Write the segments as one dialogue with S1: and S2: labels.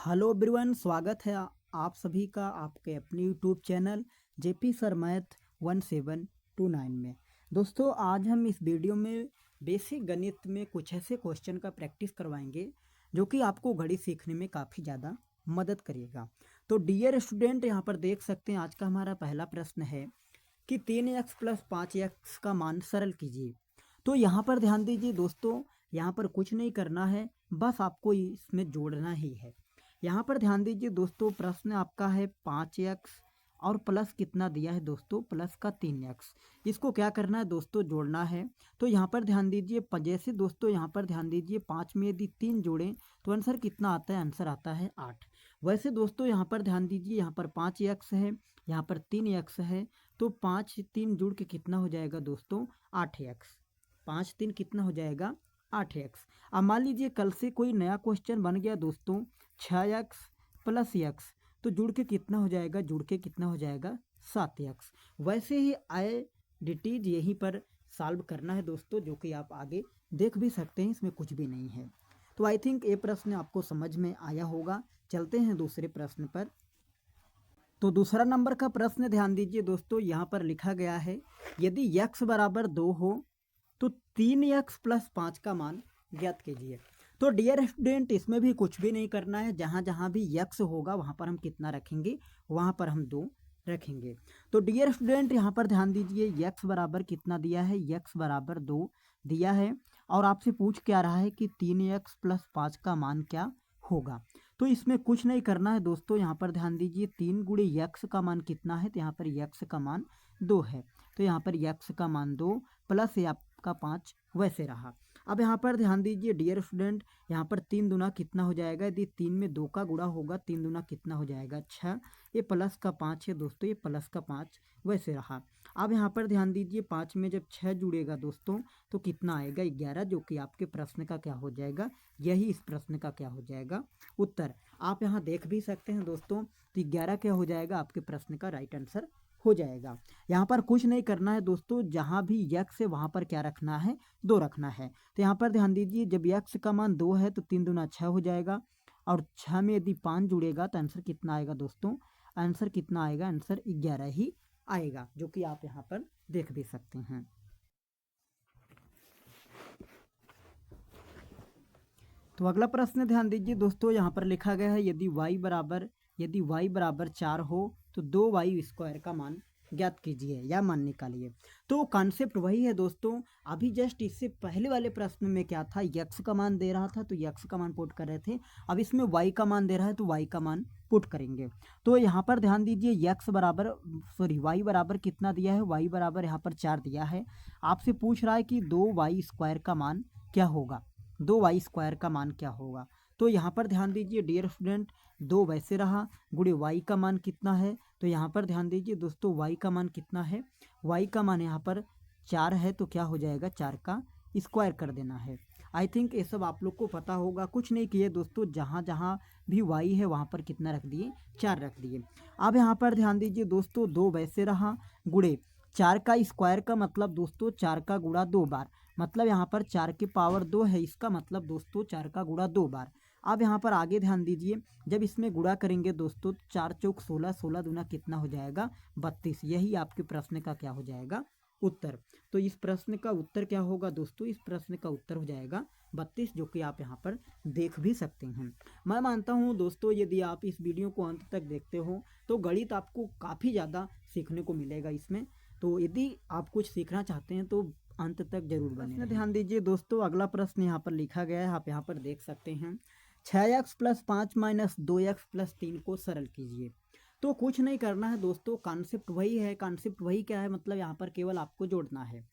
S1: Hello everyone, स्वागत है आप सभी का आपके अपने YouTube channel JP sir math 1729 में। दोस्तों, आज हम इस वीडियो में बेसिक गणित में कुछ ऐसे क्वेश्चन का प्रैक्टिस करवाएंगे जो कि आपको गणित सीखने में काफ़ी ज़्यादा मदद करेगा। तो डियर स्टूडेंट, यहाँ पर देख सकते हैं आज का हमारा पहला प्रश्न है कि 3x प्लस 5x का मान सरल कीजिए। तो यहाँ पर ध्यान दीजिए दोस्तों, यहाँ पर कुछ नहीं करना है, बस आपको इसमें जोड़ना ही है। यहाँ पर ध्यान दीजिए दोस्तों, प्रश्न आपका है 5x और प्लस कितना दिया है दोस्तों, प्लस का 3x। इसको क्या करना है दोस्तों, जोड़ना है। तो यहाँ पर ध्यान दीजिए, जैसे दोस्तों यहाँ पर ध्यान दीजिए 5 में यदि 3 जोड़ें तो आंसर कितना आता है, आंसर आता है 8। वैसे दोस्तों यहाँ पर ध्यान दीजिए, यहाँ पर 5x है, यहाँ पर 3x है, तो 5 3 जुड़ के कितना हो जाएगा दोस्तों, 8x। 5 3 कितना हो जाएगा, 8x। अब मान लीजिए कल से कोई नया क्वेश्चन बन गया दोस्तों 6x प्लस x, तो जुड़ के कितना हो जाएगा, जुड़ के कितना हो जाएगा, 7x। वैसे ही आइडेंटिटीज यहीं पर सॉल्व करना है दोस्तों, जो कि आप आगे देख भी सकते हैं, इसमें कुछ भी नहीं है। तो आई थिंक ये प्रश्न आपको समझ में आया होगा। चलते हैं दूसरे प्रश्न पर। तो दूसरा नंबर का प्रश्न ध्यान दीजिए दोस्तों, यहाँ पर लिखा गया है यदि x बराबर 2 हो तो 3x प्लस 5 का मान ज्ञात कीजिए। तो डियर स्टूडेंट, इसमें भी कुछ भी नहीं करना है, जहाँ जहाँ भी x होगा वहाँ पर हम कितना रखेंगे, वहाँ पर हम 2 रखेंगे। तो डियर स्टूडेंट, यहाँ पर ध्यान दीजिए x बराबर कितना दिया है, x बराबर 2 दिया है और आपसे पूछ क्या रहा है कि 3x प्लस 5 का मान क्या होगा। तो इसमें कुछ नहीं करना है दोस्तों, यहाँ पर ध्यान दीजिए 3 गुणे यक्स का मान कितना है, तो यहाँ पर यक्स का मान 2 है, तो यहाँ पर यक्स का मान 2 प्लस आपका 5 वैसे रहा। अब यहाँ पर ध्यान दीजिए डियर स्टूडेंट, यहाँ पर 3 दूना कितना हो जाएगा, यदि 3 में 2 का गुणा होगा, 3 दूना कितना हो जाएगा, 6। ये प्लस का 5 है दोस्तों, ये प्लस का 5 वैसे रहा। अब यहाँ पर ध्यान दीजिए 5 में जब 6 जुड़ेगा दोस्तों तो कितना आएगा, 11, जो कि आपके प्रश्न का क्या हो जाएगा, यही इस प्रश्न का क्या हो जाएगा, उत्तर। आप यहाँ देख भी सकते हैं दोस्तों, तो 11 क्या हो जाएगा, आपके प्रश्न का राइट आंसर हो जाएगा। यहाँ पर कुछ नहीं करना है दोस्तों, जहाँ भी यक्स है वहाँ पर क्या रखना है, 2 रखना है। तो यहाँ पर ध्यान दीजिए, जब यक्स का मान 2 है तो 3 दूना 6 हो जाएगा और 6 में यदि 5 जुड़ेगा तो आंसर कितना आएगा दोस्तों, आंसर कितना आएगा, आंसर 11 ही आएगा, जो कि आप यहाँ पर देख भी सकते हैं। तो अगला प्रश्न ध्यान दीजिए दोस्तों, यहाँ पर लिखा गया है यदि y बराबर 4 हो तो 2y स्क्वायर का मान ज्ञात कीजिए या मान निकालिए। तो कॉन्सेप्ट वही है दोस्तों, अभी जस्ट इससे पहले वाले प्रश्न में क्या था, यक्स का मान दे रहा था तो यक्स का मान पुट कर रहे थे, अब इसमें y का मान दे रहा है तो y का मान पुट करेंगे। तो यहाँ पर ध्यान दीजिए y बराबर कितना दिया है, y बराबर यहाँ पर 4 दिया है। आपसे पूछ रहा है कि 2y स्क्वायर का मान क्या होगा, 2y स्क्वायर का मान क्या होगा। तो यहाँ पर ध्यान दीजिए डियर स्टूडेंट, 2 वैसे रहा, गुणे y का मान कितना है, तो यहाँ पर ध्यान दीजिए दोस्तों y का मान कितना है, y का मान यहाँ पर 4 है, तो क्या हो जाएगा, 4 का स्क्वायर कर देना है। आई थिंक ये सब आप लोग को पता होगा, कुछ नहीं किए दोस्तों, जहाँ जहाँ भी y है वहाँ पर कितना रख दिए, 4 रख दिए। अब यहाँ पर ध्यान दीजिए दोस्तों, 2 वैसे रहा, गुणे 4 का स्क्वायर का मतलब दोस्तों 4 का गुणा 2 बार, मतलब यहाँ पर 4 की पावर 2 है, इसका मतलब दोस्तों 4 का गुणा 2 बार। अब यहाँ पर आगे ध्यान दीजिए, जब इसमें गुणा करेंगे दोस्तों 4 चौक 16, 16 दूना कितना हो जाएगा, 32। यही आपके प्रश्न का क्या हो जाएगा, उत्तर। तो इस प्रश्न का उत्तर क्या होगा दोस्तों, इस प्रश्न का उत्तर हो जाएगा 32, जो कि आप यहाँ पर देख भी सकते हैं। मैं मानता हूँ दोस्तों, यदि आप इस वीडियो को अंत तक देखते हो तो गणित आपको काफ़ी ज़्यादा सीखने को मिलेगा इसमें। तो यदि आप कुछ सीखना चाहते हैं तो अंत तक जरूर बने। ध्यान दीजिए दोस्तों, अगला प्रश्न यहाँ पर लिखा गया है, आप यहाँ पर देख सकते हैं 6x plus 5 minus 2x plus 3 को सरल कीजिए। तो कुछ नहीं करना है दोस्तों, कॉन्सेप्ट वही है। कॉन्सेप्ट वही क्या है, मतलब यहाँ पर केवल आपको जोड़ना है।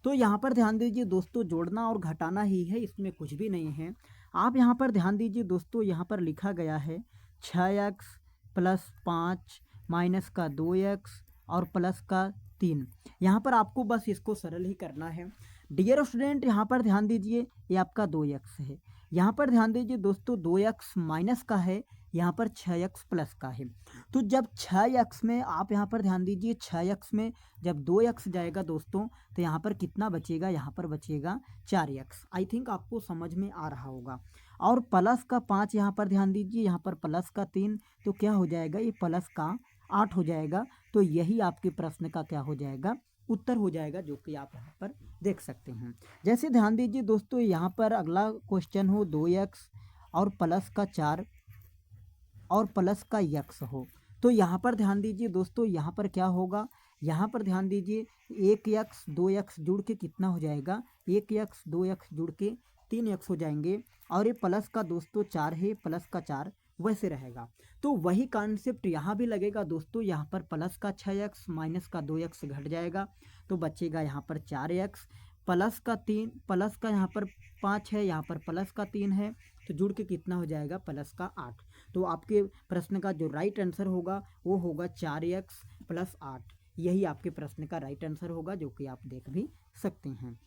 S1: तो यहाँ पर ध्यान दीजिए दोस्तों, जोड़ना और घटाना ही है, इसमें कुछ भी नहीं है। आप यहाँ पर ध्यान दीजिए दोस्तों, यहाँ पर लिखा गया है 6x प्लस 5 माइनस का 2x और प्लस का 3। यहाँ पर आपको बस इसको सरल ही करना है। डियर स्टूडेंट, यहाँ पर ध्यान दीजिए, ये आपका 2x है, यहाँ पर ध्यान दीजिए दोस्तों 2x माइनस का है, यहाँ पर 6x प्लस का है। तो जब 6x में आप यहाँ पर ध्यान दीजिए, 6x में जब 2x जाएगा दोस्तों तो यहाँ पर कितना बचेगा, यहाँ पर बचेगा 4x। आई थिंक आपको समझ में आ रहा होगा। और प्लस का 5 यहाँ पर ध्यान दीजिए, यहाँ पर प्लस का 3, तो क्या हो जाएगा, ये प्लस का 8 हो जाएगा। तो यही आपके प्रश्न का क्या हो जाएगा, उत्तर हो जाएगा, जो कि आप यहाँ पर देख सकते हैं। जैसे ध्यान दीजिए दोस्तों, यहाँ पर अगला क्वेश्चन हो 2x और प्लस का 4 और प्लस का यक्स हो, तो यहाँ पर ध्यान दीजिए दोस्तों, यहाँ पर क्या होगा, यहाँ पर ध्यान दीजिए, 1x 2x जुड़ के कितना हो जाएगा, 1x 2x जुड़ के 3x हो जाएंगे। और ये प्लस का दोस्तों 4 है, प्लस का 4 वैसे रहेगा। तो वही कॉन्सेप्ट यहाँ भी लगेगा दोस्तों, यहाँ पर प्लस का 6x माइनस का 2x घट जाएगा, तो बचेगा यहाँ पर 4x, प्लस का 3, प्लस का यहाँ पर 5 है, यहाँ पर प्लस का 3 है, तो जुड़ के कितना हो जाएगा, प्लस का 8। तो आपके प्रश्न का जो राइट आंसर होगा वो होगा 4x प्लस 8। यही आपके प्रश्न का राइट आंसर होगा, जो कि आप देख भी सकते हैं।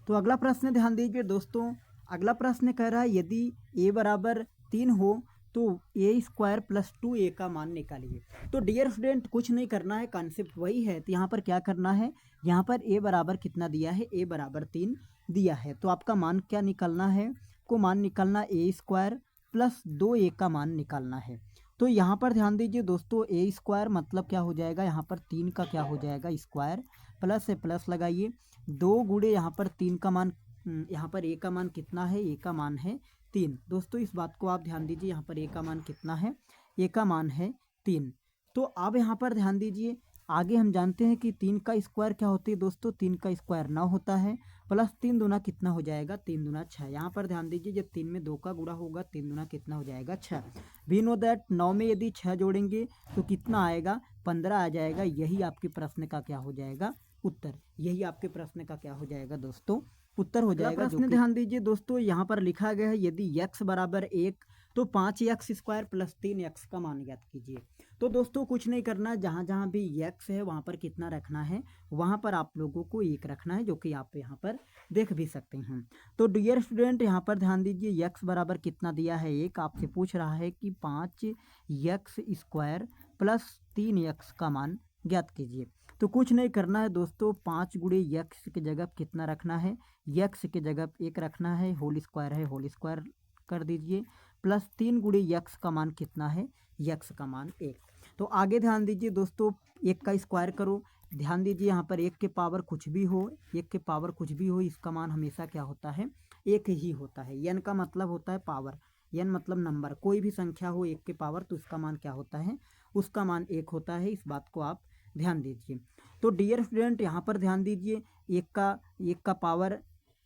S1: तो अगला प्रश्न ध्यान दीजिए दोस्तों, अगला प्रश्न कह रहा है यदि a बराबर 3 हो तो ए स्क्वायर प्लस 2a का मान निकालिए। तो डियर स्टूडेंट, कुछ नहीं करना है, कॉन्सेप्ट वही है। तो यहाँ पर क्या करना है, यहाँ पर a बराबर कितना दिया है, a बराबर 3 दिया है, तो आपका मान क्या निकालना है, को मान निकालना a स्क्वायर प्लस 2a का मान निकालना है। तो यहाँ पर ध्यान दीजिए दोस्तों, a स्क्वायर मतलब क्या हो जाएगा, यहाँ पर 3 का क्या हो जाएगा स्क्वायर, प्लस से प्लस लगाइए, 2 गुणे यहाँ पर 3 का मान, यहाँ पर a का मान कितना है, a का मान है 3। दोस्तों इस बात को आप ध्यान दीजिए, यहाँ पर a का मान कितना है, a का मान है 3। तो अब यहाँ पर ध्यान दीजिए, आगे हम जानते हैं कि 3 का स्क्वायर क्या होती है दोस्तों, 3 का स्क्वायर 9 होता है, प्लस 3 दूना कितना हो जाएगा, 3 दूना 6। यहाँ पर ध्यान दीजिए, जब 3 में 2 का गुणा होगा, 3 दूना कितना हो जाएगा, 6। वी नो दैट 9 में यदि 6 जोड़ेंगे तो कितना आएगा, 15 आ जाएगा। यही आपके प्रश्न का क्या हो जाएगा, उत्तर। यही आपके प्रश्न का क्या हो जाएगा दोस्तों, उत्तर हो जाएगा। प्रश्न ध्यान दीजिए दोस्तों, यहाँ पर लिखा गया है यदि x बराबर 1 तो 5x स्क्वायर प्लस 3x का मान ज्ञात कीजिए। तो दोस्तों कुछ नहीं करना, जहाँ जहाँ भी x है वहाँ पर कितना रखना है, वहाँ पर आप लोगों को 1 रखना है, जो कि आप यहाँ पर देख भी सकते हैं। तो डियर स्टूडेंट, यहाँ पर ध्यान दीजिए, x बराबर कितना दिया है 1, आपसे पूछ रहा है कि 5x स्क्वायर प्लस 3x का मान ज्ञात कीजिए। तो कुछ नहीं करना है दोस्तों, 5 गुणे यक्स की जगह कितना रखना है, यक्स की जगह 1 रखना है, होल स्क्वायर है, होल स्क्वायर कर दीजिए, प्लस 3 गुणे यक्स का मान कितना है, यक्स का मान 1। तो आगे ध्यान दीजिए दोस्तों, 1 का स्क्वायर करो, ध्यान दीजिए यहाँ पर 1 के पावर कुछ भी हो, 1 के पावर कुछ भी हो, इसका मान हमेशा क्या होता है, 1 ही होता है। n का मतलब होता है पावर, n मतलब नंबर, कोई भी संख्या हो 1 के पावर तो उसका मान क्या होता है, उसका मान 1 होता है। इस बात को आप ध्यान दीजिए। तो डियर स्टूडेंट, यहाँ पर ध्यान दीजिए, 1 का पावर,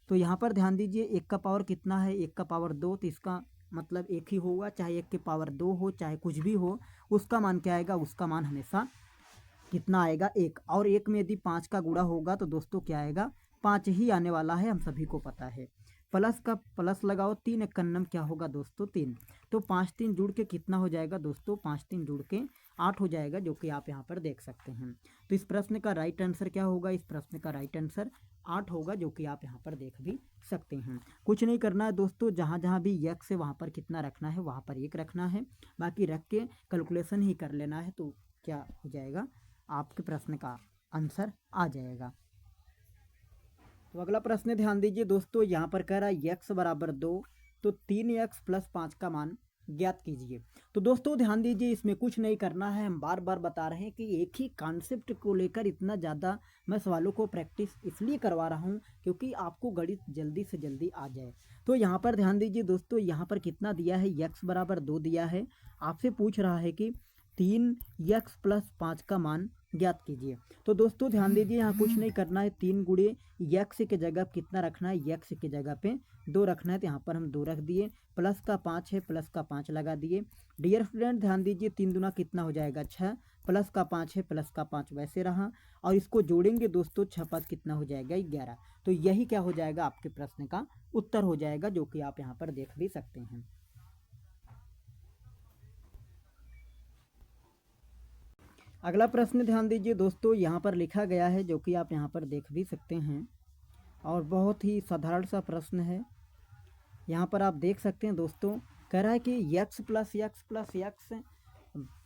S1: तो यहाँ पर ध्यान दीजिए 1 का पावर कितना है, 1 का पावर 2, तो इसका मतलब 1 ही होगा, चाहे 1 के पावर 2 हो, चाहे कुछ भी हो, उसका मान क्या आएगा, उसका मान हमेशा कितना आएगा, 1। और 1 में यदि 5 का गुणा होगा तो दोस्तों क्या आएगा, 5 ही आने वाला है, हम सभी को पता है। प्लस का प्लस लगाओ, 3 एक कन्नम क्या होगा दोस्तों, 3। तो 5 3 जुड़ के कितना हो जाएगा दोस्तों, 5 3 जुड़ के 8 हो जाएगा, जो कि आप यहाँ पर देख सकते हैं। तो इस प्रश्न का राइट आंसर क्या होगा, इस प्रश्न का राइट आंसर 8 होगा, जो कि आप यहाँ पर देख भी सकते हैं। कुछ नहीं करना है दोस्तों, जहाँ जहाँ भी यक्स है वहाँ पर कितना रखना है, वहाँ पर 1 रखना है, बाकी रख के कैलकुलेशन ही कर लेना है, तो क्या हो जाएगा, आपके प्रश्न का आंसर आ जाएगा। तो अगला प्रश्न ध्यान दीजिए दोस्तों, यहाँ पर कह रहा है x बराबर 2 तो 3x प्लस 5 का मान ज्ञात कीजिए। तो दोस्तों ध्यान दीजिए, इसमें कुछ नहीं करना है, हम बार बार बता रहे हैं कि एक ही कॉन्सेप्ट को लेकर इतना ज़्यादा मैं सवालों को प्रैक्टिस इसलिए करवा रहा हूँ क्योंकि आपको गणित जल्दी से जल्दी आ जाए। तो यहाँ पर ध्यान दीजिए दोस्तों, यहाँ पर कितना दिया है, x बराबर 2 दिया है, आपसे पूछ रहा है कि 3x प्लस 5 का मान ज्ञात कीजिए। तो दोस्तों ध्यान दीजिए, यहाँ कुछ नहीं करना है, 3 गुणे यक्स के जगह कितना रखना है, यक्स के जगह पे 2 रखना है, तो यहाँ पर हम 2 रख दिए, प्लस का 5 है, प्लस का 5 लगा दिए। डियर स्टूडेंट ध्यान दीजिए, 3 दूना कितना हो जाएगा 6, प्लस का 5 है, प्लस का 5 वैसे रहा, और इसको जोड़ेंगे दोस्तों 6 5 कितना हो जाएगा 11। तो यही क्या हो जाएगा, आपके प्रश्न का उत्तर हो जाएगा, जो कि आप यहाँ पर देख भी सकते हैं। अगला प्रश्न ध्यान दीजिए दोस्तों, यहाँ पर लिखा गया है, जो कि आप यहाँ पर देख भी सकते हैं, और बहुत ही साधारण सा प्रश्न है। यहाँ पर आप देख सकते हैं दोस्तों, कह रहा है कि x plus x plus x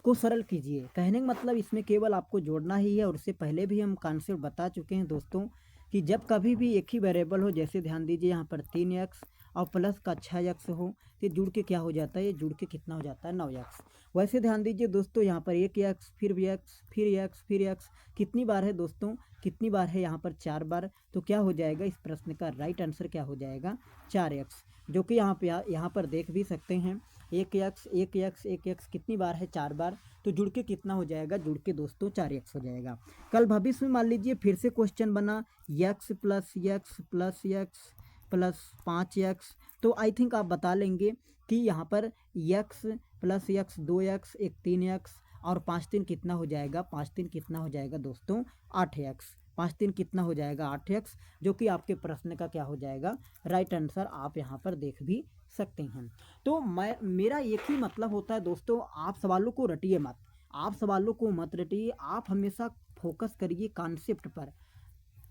S1: को सरल कीजिए। कहने का मतलब इसमें केवल आपको जोड़ना ही है, और उससे पहले भी हम कॉन्सेप्ट बता चुके हैं दोस्तों कि जब कभी भी एक ही वेरिएबल हो, जैसे ध्यान दीजिए यहाँ पर 3x और प्लस का 6x हो, तो ये जुड़ के क्या हो जाता है, ये जुड़ के कितना हो जाता है 9x। वैसे ध्यान दीजिए दोस्तों यहाँ पर 1x फिर भी x फिर x फिर x कितनी बार है दोस्तों, कितनी बार है यहाँ पर 4 बार। तो क्या हो जाएगा इस प्रश्न का राइट आंसर क्या हो जाएगा 4x, जो कि यहाँ पर देख भी सकते हैं 1x कितनी बार है 4 बार। तो जुड़ के कितना हो जाएगा, जुड़ के दोस्तों 4x हो जाएगा। कल भविष्य में मान लीजिए फिर से क्वेश्चन बना x plus x plus x plus 5x, तो आई थिंक आप बता लेंगे कि यहाँ पर x प्लस x 2x एक 3x और 5 3 कितना हो जाएगा, 5 3 कितना हो जाएगा दोस्तों 8x, 5 3 कितना हो जाएगा 8x, जो कि आपके प्रश्न का क्या हो जाएगा राइट आंसर आप यहाँ पर देख भी सकते हैं। तो मेरा एक ही मतलब होता है दोस्तों, आप सवालों को रटिए मत, आप सवालों को मत रटिए, आप हमेशा फोकस करिए कॉन्सेप्ट पर,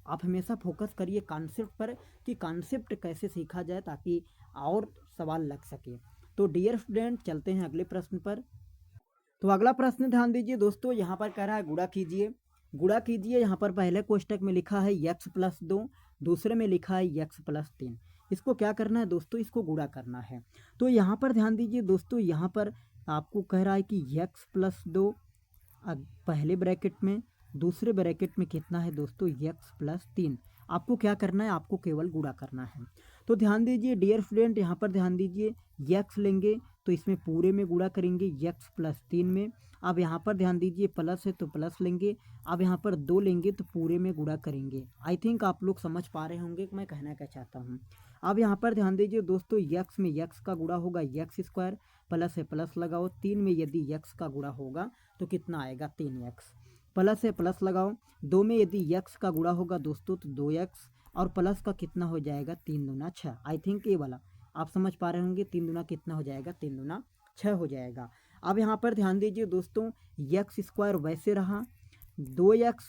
S1: आप हमेशा फोकस करिए कॉन्सेप्ट पर कि कॉन्सेप्ट कैसे सीखा जाए ताकि और सवाल लग सके। तो डियर स्टूडेंट चलते हैं अगले प्रश्न पर। तो अगला प्रश्न ध्यान दीजिए दोस्तों, यहाँ पर कह रहा है गुणा कीजिए। गुणा कीजिए, यहाँ पर पहले कोष्टक में लिखा है x प्लस 2, दूसरे में लिखा है x प्लस 3। इसको क्या करना है दोस्तों, इसको गुणा करना है। तो यहाँ पर ध्यान दीजिए दोस्तों, यहाँ पर आपको कह रहा है कि x प्लस 2 पहले ब्रैकेट में, दूसरे ब्रैकेट में कितना है दोस्तों x प्लस 3। आपको क्या करना है, आपको केवल गुणा करना है। तो ध्यान दीजिए डियर स्टूडेंट, यहाँ पर ध्यान दीजिए x लेंगे तो इसमें पूरे में गुणा करेंगे x प्लस 3 में। अब यहाँ पर ध्यान दीजिए प्लस है तो प्लस लेंगे, अब यहाँ पर 2 लेंगे तो पूरे में गुणा करेंगे। आई थिंक आप लोग समझ पा रहे होंगे कि मैं कहना क्या चाहता हूँ। अब यहाँ पर ध्यान दीजिए दोस्तों, x में x का गुणा होगा x स्क्वायर, प्लस है प्लस लगाओ, 3 में यदि x का गुणा होगा तो कितना आएगा 3x, प्लस है प्लस लगाओ, 2 में यदि x का गुणा होगा दोस्तों तो 2x, और प्लस का कितना हो जाएगा 3 दूना 6। आई थिंक ये वाला आप समझ पा रहे होंगे, 3 दूना कितना हो जाएगा, 3 दूना 6 हो जाएगा। अब यहाँ पर ध्यान दीजिए दोस्तों, x स्क्वायर वैसे रहा, 2x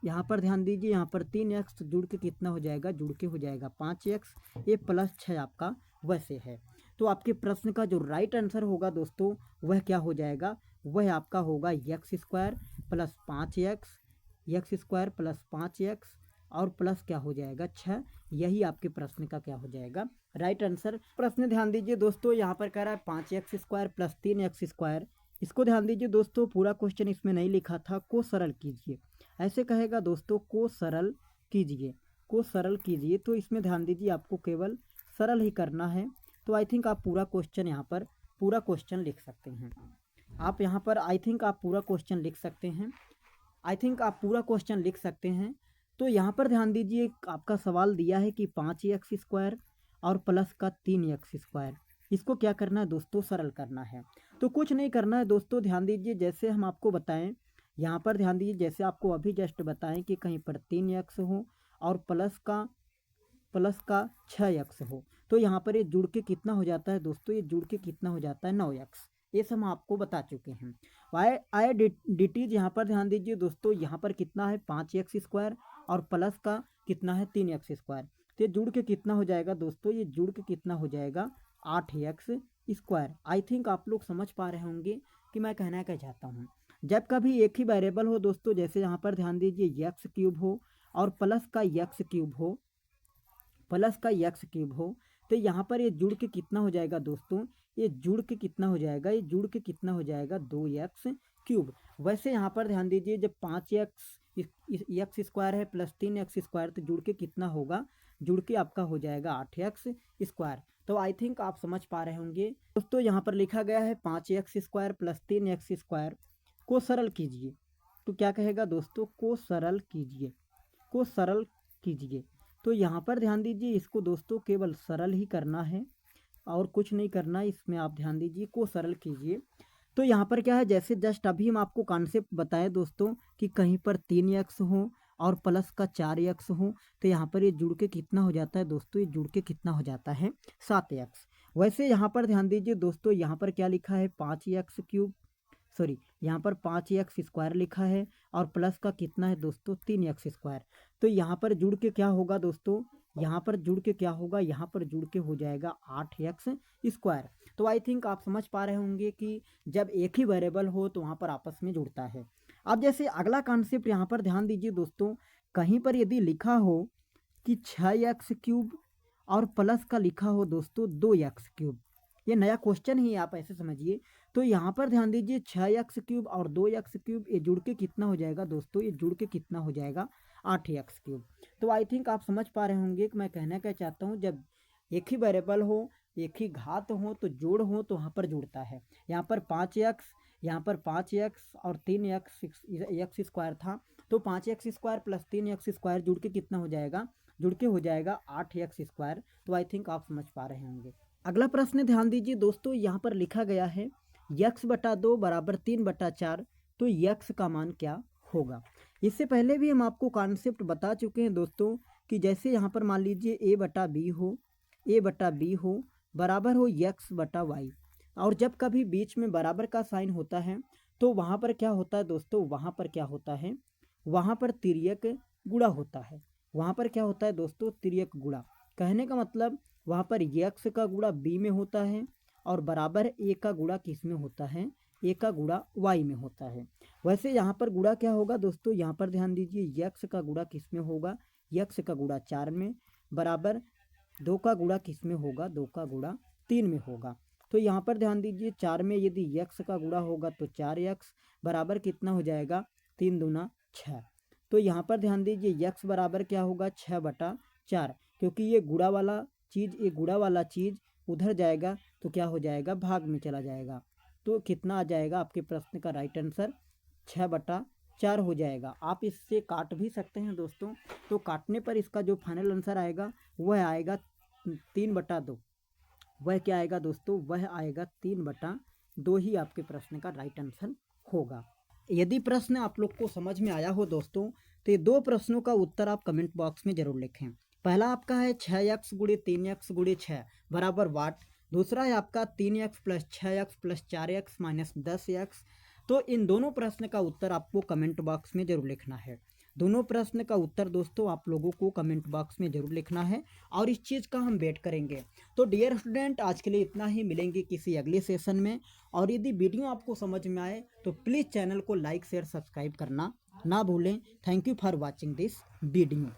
S1: यहाँ पर ध्यान दीजिए, यहाँ पर 3x तो जुड़ के कितना हो जाएगा, जुड़ के हो जाएगा 5x, ये प्लस 6 आपका वैसे है। तो आपके प्रश्न का जो राइट आंसर होगा दोस्तों वह क्या हो जाएगा, वह आपका होगा x square plus 5x, x square plus 5x और प्लस क्या हो जाएगा 6। यही आपके प्रश्न का क्या हो जाएगा राइट आंसर। प्रश्न ध्यान दीजिए दोस्तों, यहाँ पर कह रहा है 5x square plus 3x square. इसको ध्यान दीजिए दोस्तों, पूरा क्वेश्चन इसमें नहीं लिखा था, को सरल कीजिए ऐसे कहेगा दोस्तों, को सरल कीजिए, को सरल कीजिए। तो इसमें ध्यान दीजिए आपको केवल सरल ही करना है। तो आई थिंक आप पूरा क्वेश्चन यहाँ पर पूरा क्वेश्चन लिख सकते हैं। आप यहाँ पर आई थिंक आप पूरा क्वेश्चन लिख सकते हैं, आई थिंक आप पूरा क्वेश्चन लिख सकते हैं। तो यहाँ पर ध्यान दीजिए आपका सवाल दिया है कि 5x स्क्वायर और प्लस का 3x स्क्वायर, इसको क्या करना है दोस्तों, सरल करना है। तो कुछ नहीं करना है दोस्तों, ध्यान दीजिए जैसे हम आपको बताएं, यहाँ पर ध्यान दीजिए जैसे आपको अभी जस्ट बताएं कि कहीं पर 3x हो और प्लस का 6x हो, तो यहाँ पर ये जुड़ के कितना हो जाता है दोस्तों, ये जुड़ के कितना हो जाता है 9x। ये सब हम आपको बता चुके हैं। वाई आई डी टी यहाँ पर ध्यान दीजिए दोस्तों, यहाँ पर कितना है 5x स्क्वायर और प्लस का कितना है 3x स्क्वायर। तो ये जुड़ के कितना हो जाएगा दोस्तों, ये जुड़ के कितना हो जाएगा 8x स्क्वायर। आई थिंक आप लोग समझ पा रहे होंगे कि मैं कहना क्या चाहता हूँ। जब कभी एक ही वेरिएबल हो दोस्तों, जैसे यहाँ पर ध्यान दीजिए x क्यूब हो और प्लस का x क्यूब हो, प्लस का x क्यूब हो, तो यहाँ पर ये जुड़ के कितना हो जाएगा दोस्तों, ये जुड़ के कितना हो जाएगा, ये जुड़ के कितना हो जाएगा 2x क्यूब। वैसे यहाँ पर ध्यान दीजिए जब 5x स्क्वायर है प्लस 3x स्क्वायर, तो जुड़ के कितना होगा, जुड़ के आपका हो जाएगा 8x स्क्वायर। तो आई थिंक आप समझ पा रहे होंगे दोस्तों, यहाँ पर लिखा गया है 5x square plus 3x square को सरल कीजिए। तो क्या कहेगा दोस्तों, को सरल कीजिए, को सरल कीजिए। तो यहाँ पर ध्यान दीजिए इसको दोस्तों केवल सरल ही करना है और कुछ नहीं करना है इसमें। आप ध्यान दीजिए को सरल कीजिए। तो यहाँ पर क्या है, जैसे जस्ट अभी हम आपको कॉन्सेप्ट बताएं दोस्तों कि कहीं पर 3x हो और प्लस का 4x हो, तो यहाँ पर ये जुड़ के कितना हो जाता है दोस्तों, ये जुड़ के कितना हो जाता है 7x। वैसे यहाँ पर ध्यान दीजिए दोस्तों, यहाँ पर क्या लिखा है 5x क्यूब, सॉरी यहाँ पर 5x स्क्वायर लिखा है और प्लस का कितना है दोस्तों 3x स्क्वायर। तो यहाँ पर जुड़ के क्या होगा दोस्तों, यहाँ पर जुड़ के क्या होगा, यहाँ पर जुड़ के हो जाएगा 8x स्क्वायर। तो आई थिंक आप समझ पा रहे होंगे कि जब एक ही वेरिएबल हो तो वहाँ पर आपस में जुड़ता है। अब जैसे अगला कॉन्सेप्ट यहाँ पर ध्यान दीजिए दोस्तों, कहीं पर यदि लिखा हो कि 6x³ और प्लस का लिखा हो दोस्तों 2x³, ये नया क्वेश्चन ही आप ऐसे समझिए। तो यहाँ पर ध्यान दीजिए 6x³ और 2x³ ये जुड़ के कितना हो जाएगा दोस्तों, ये जुड़ के कितना हो जाएगा 8x³। तो आई थिंक आप समझ पा रहे होंगे कि मैं कहना क्या चाहता हूँ, जब एक ही वेरिएबल हो, एक ही घात हो, तो जोड़ हो तो वहाँ पर जुड़ता है। यहाँ पर 5x, यहाँ पर 5x और 3x स्क्वायर था, तो 5x² प्लस 3x² जुड़ के कितना हो जाएगा, जुड़ के हो जाएगा 8x²। तो आई थिंक आप समझ पा रहे होंगे। अगला प्रश्न ध्यान दीजिए दोस्तों, यहाँ पर लिखा गया है x/2 बराबर 3/4, तो x का मान क्या होगा। इससे पहले भी हम आपको कॉन्सेप्ट बता चुके हैं दोस्तों कि जैसे यहाँ पर मान लीजिए a/b हो बराबर हो x/y, और जब कभी बीच में बराबर का साइन होता है तो वहाँ पर क्या होता है दोस्तों, वहाँ पर क्या होता है, वहाँ पर तिर्यक गुणा होता है। वहाँ पर क्या होता है दोस्तों, तिर्यक गुणा। कहने का मतलब वहाँ पर x का गुणा b में होता है और बराबर a का गुणा किस में होता है, a का गुणा y में होता है। वैसे यहाँ पर गुणा क्या होगा दोस्तों, यहाँ पर ध्यान दीजिए x का गुणा किस में होगा, x का गुणा 4 में, बराबर 2 का गुणा किस में होगा, 2 का गुणा 3 में होगा। तो यहाँ पर ध्यान दीजिए 4 में यदि x का गुणा होगा तो 4x बराबर कितना हो जाएगा, 3 दूना 6। तो यहाँ पर ध्यान दीजिए x बराबर क्या होगा, 6/4, क्योंकि ये गुणा वाला चीज़ उधर जाएगा तो क्या हो जाएगा, भाग में चला जाएगा। तो कितना आ जाएगा आपके प्रश्न का राइट आंसर, 6/4 हो जाएगा। आप इससे काट भी सकते हैं दोस्तों, तो काटने पर इसका जो फाइनल आंसर आएगा वह आएगा 3/2। वह क्या आएगा दोस्तों, वह आएगा 3/2 ही आपके प्रश्न का राइट आंसर होगा। यदि प्रश्न आप लोग को समझ में आया हो दोस्तों, तो ये 2 प्रश्नों का उत्तर आप कमेंट बॉक्स में जरूर लिखें। पहला आपका है 6x गुणे 3x गुणे 6 बराबर वाट। दूसरा है आपका 3x plus 6x plus 4x minus 10x। तो इन दोनों प्रश्न का उत्तर आपको कमेंट बॉक्स में जरूर लिखना है। दोनों प्रश्न का उत्तर दोस्तों आप लोगों को कमेंट बॉक्स में जरूर लिखना है और इस चीज़ का हम वेट करेंगे। तो डियर स्टूडेंट, आज के लिए इतना ही, मिलेंगे किसी अगले सेशन में। और यदि वीडियो आपको समझ में आए तो प्लीज़ चैनल को लाइक शेयर सब्सक्राइब करना ना भूलें। Thank you for watching this video.